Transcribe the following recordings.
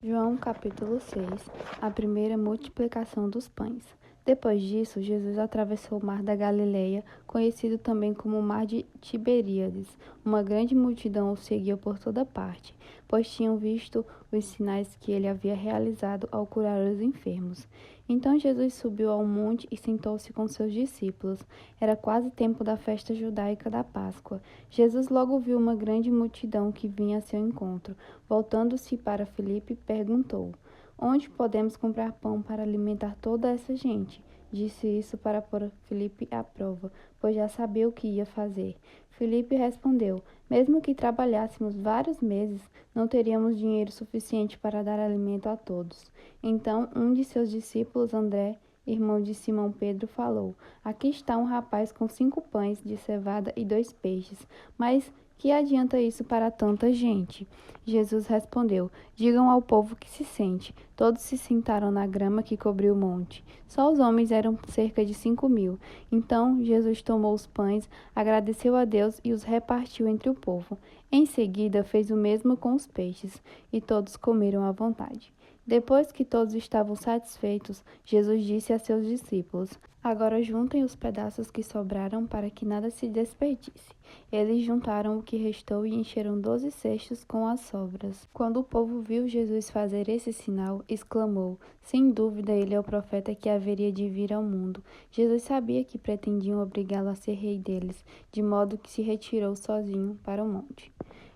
João capítulo 6. A primeira multiplicação dos pães. Depois disso, Jesus atravessou o mar da Galileia, conhecido também como o mar de Tiberíades. Uma grande multidão o seguia por toda parte, pois tinham visto os sinais que ele havia realizado ao curar os enfermos. Então Jesus subiu ao monte e sentou-se com seus discípulos. Era quase tempo da festa judaica da Páscoa. Jesus logo viu uma grande multidão que vinha a seu encontro. Voltando-se para Filipe, perguntou: Onde podemos comprar pão para alimentar toda essa gente? Disse isso para pôr Filipe à prova, pois já sabia o que ia fazer. Filipe respondeu: Mesmo que trabalhássemos vários meses, não teríamos dinheiro suficiente para dar alimento a todos. Então, um de seus discípulos, André, irmão de Simão Pedro, falou: Aqui está um rapaz com 5 pães de cevada e 2 peixes, mas que adianta isso para tanta gente? Jesus respondeu: Digam ao povo que se sente. Todos se sentaram na grama que cobriu o monte. Só os homens eram cerca de 5.000. Então Jesus tomou os pães, agradeceu a Deus e os repartiu entre o povo. Em seguida fez o mesmo com os peixes, e todos comeram à vontade. Depois que todos estavam satisfeitos, Jesus disse a seus discípulos: Agora juntem os pedaços que sobraram para que nada se desperdice. Eles juntaram o que restou e encheram 12 cestos com as sobras. Quando o povo viu Jesus fazer esse sinal, exclamou: Sem dúvida, ele é o profeta que haveria de vir ao mundo. Jesus sabia que pretendiam obrigá-lo a ser rei deles, de modo que se retirou sozinho para o monte.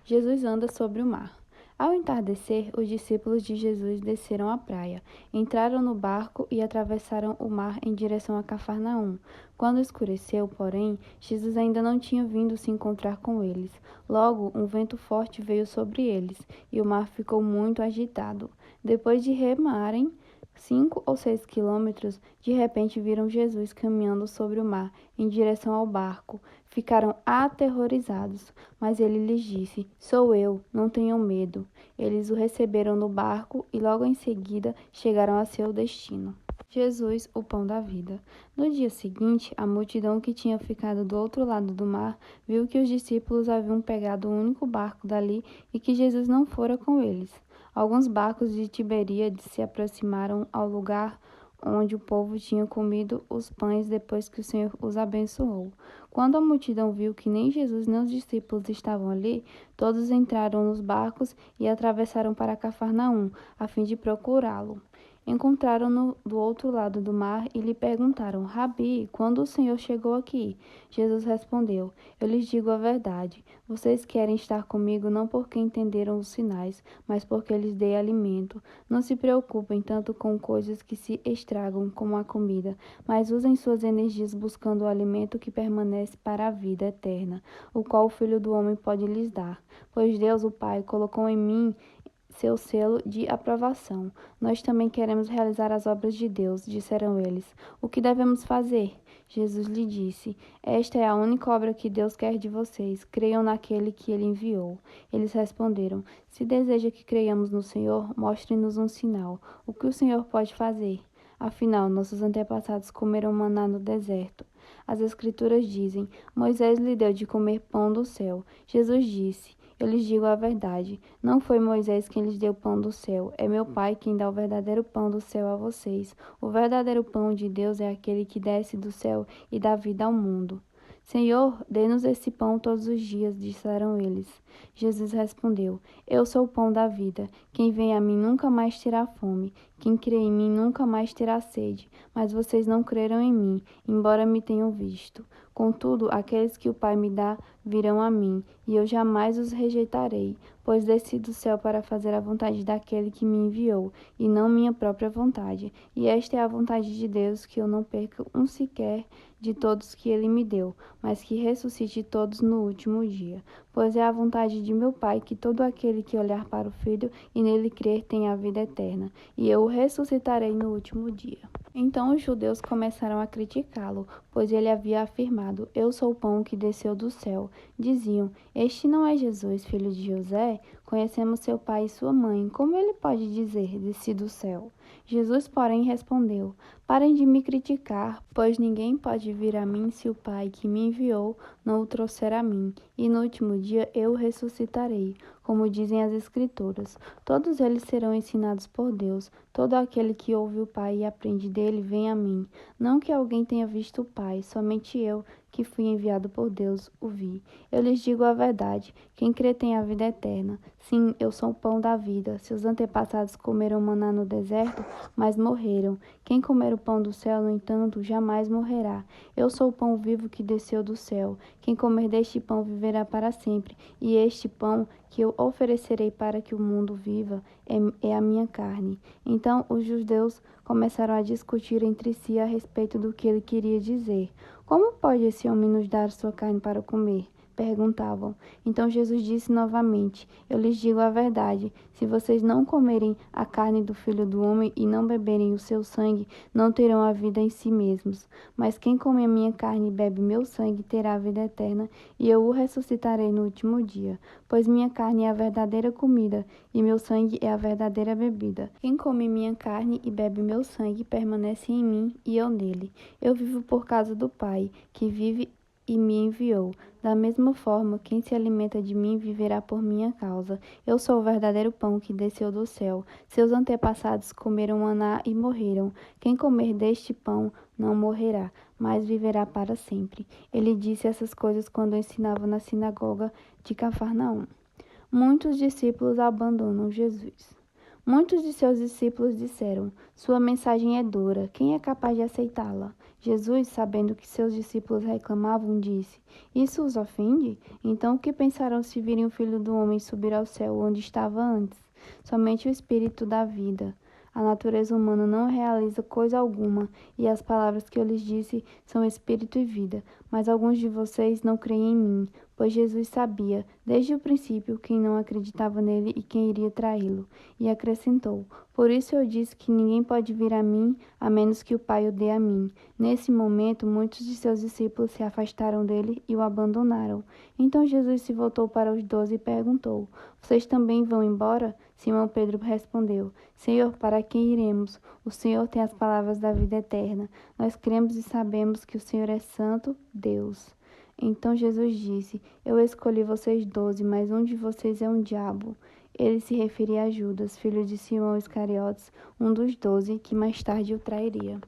Jesus anda sobre o mar. Ao entardecer, os discípulos de Jesus desceram à praia, entraram no barco e atravessaram o mar em direção a Cafarnaum. Quando escureceu, porém, Jesus ainda não tinha vindo se encontrar com eles. Logo, um vento forte veio sobre eles, e o mar ficou muito agitado. Depois de remarem 5 ou 6 quilômetros, de repente viram Jesus caminhando sobre o mar, em direção ao barco. Ficaram aterrorizados, mas ele lhes disse: Sou eu, não tenham medo. Eles o receberam no barco e logo em seguida chegaram a seu destino. Jesus, o pão da vida. No dia seguinte, a multidão que tinha ficado do outro lado do mar viu que os discípulos haviam pegado o único barco dali e que Jesus não fora com eles. Alguns barcos de Tiberíades se aproximaram ao lugar onde o povo tinha comido os pães depois que o Senhor os abençoou. Quando a multidão viu que nem Jesus nem os discípulos estavam ali, todos entraram nos barcos e atravessaram para Cafarnaum, a fim de procurá-lo. Encontraram-no do outro lado do mar e lhe perguntaram: Rabi, quando o Senhor chegou aqui? Jesus respondeu: Eu lhes digo a verdade. Vocês querem estar comigo não porque entenderam os sinais, mas porque lhes dei alimento. Não se preocupem tanto com coisas que se estragam como a comida, mas usem suas energias buscando o alimento que permanece para a vida eterna, o qual o Filho do Homem pode lhes dar. Pois Deus, o Pai, colocou em mim seu selo de aprovação. Nós também queremos realizar as obras de Deus, disseram eles. O que devemos fazer? Jesus lhe disse: Esta é a única obra que Deus quer de vocês. Creiam naquele que ele enviou. Eles responderam: Se deseja que creiamos no Senhor, mostre-nos um sinal. O que o Senhor pode fazer? Afinal, nossos antepassados comeram maná no deserto. As Escrituras dizem: Moisés lhe deu de comer pão do céu. Jesus disse: Eu lhes digo a verdade. Não foi Moisés quem lhes deu pão do céu. É meu Pai quem dá o verdadeiro pão do céu a vocês. O verdadeiro pão de Deus é aquele que desce do céu e dá vida ao mundo. Senhor, dê-nos esse pão todos os dias, disseram eles. Jesus respondeu: Eu sou o pão da vida. Quem vem a mim nunca mais terá fome. Quem crê em mim nunca mais terá sede. Mas vocês não creram em mim, embora me tenham visto. Contudo, aqueles que o Pai me dá virão a mim, e eu jamais os rejeitarei, pois desci do céu para fazer a vontade daquele que me enviou, e não minha própria vontade. E esta é a vontade de Deus, que eu não perca um sequer de todos que ele me deu, mas que ressuscite todos no último dia. Pois é a vontade de meu Pai que todo aquele que olhar para o Filho e nele crer tenha a vida eterna, e eu o ressuscitarei no último dia. Então os judeus começaram a criticá-lo, pois ele havia afirmado: Eu sou o pão que desceu do céu. Diziam: Este não é Jesus, filho de José? conhecemos seu pai e sua mãe. Como ele pode dizer, desci do céu? Jesus, porém, respondeu: Parem de me criticar, pois ninguém pode vir a mim se o Pai que me enviou não o trouxer a mim, e no último dia eu o ressuscitarei, como dizem as Escrituras. Todos eles serão ensinados por Deus. Todo aquele que ouve o Pai e aprende dele vem a mim. Não que alguém tenha visto o Pai, somente eu, que fui enviado por Deus, o vi. Eu lhes digo a verdade: quem crê tem a vida eterna. Sim, eu sou o pão da vida. Seus antepassados comeram maná no deserto, mas morreram. Quem comer o pão do céu, no entanto, jamais morrerá. Eu sou o pão vivo que desceu do céu. Quem comer deste pão viverá para sempre. E este pão que eu oferecerei para que o mundo viva é a minha carne. Então os judeus começaram a discutir entre si a respeito do que ele queria dizer. Como pode esse homem nos dar sua carne para comer? Perguntavam. Então Jesus disse novamente: Eu lhes digo a verdade. Se vocês não comerem a carne do Filho do Homem e não beberem o seu sangue, não terão a vida em si mesmos. Mas quem come a minha carne e bebe meu sangue terá a vida eterna, e eu o ressuscitarei no último dia. Pois minha carne é a verdadeira comida, e meu sangue é a verdadeira bebida. Quem come minha carne e bebe meu sangue permanece em mim e eu nele. Eu vivo por causa do Pai, que vive e me enviou. Da mesma forma, quem se alimenta de mim viverá por minha causa. Eu sou o verdadeiro pão que desceu do céu. Seus antepassados comeram maná e morreram. Quem comer deste pão não morrerá, mas viverá para sempre. Ele disse essas coisas quando ensinava na sinagoga de Cafarnaum. Muitos discípulos abandonam Jesus. Muitos de seus discípulos disseram: Sua mensagem é dura, quem é capaz de aceitá-la? Jesus, sabendo que seus discípulos reclamavam, disse: Isso os ofende? Então o que pensarão se virem o Filho do Homem subir ao céu onde estava antes? Somente o Espírito dá vida. A natureza humana não realiza coisa alguma, e as palavras que eu lhes disse são espírito e vida. Mas alguns de vocês não creem em mim, pois Jesus sabia, desde o princípio, quem não acreditava nele e quem iria traí-lo. E acrescentou: Por isso eu disse que ninguém pode vir a mim, a menos que o Pai o dê a mim. Nesse momento, muitos de seus discípulos se afastaram dele e o abandonaram. Então Jesus se voltou para os 12 e perguntou: Vocês também vão embora? Simão Pedro respondeu: Senhor, para quem iremos? O Senhor tem as palavras da vida eterna. Nós cremos e sabemos que o Senhor é santo, Deus. Então Jesus disse: Eu escolhi vocês 12, mas um de vocês é um diabo. Ele se referia a Judas, filho de Simão Iscariotes, um dos 12, que mais tarde o trairia.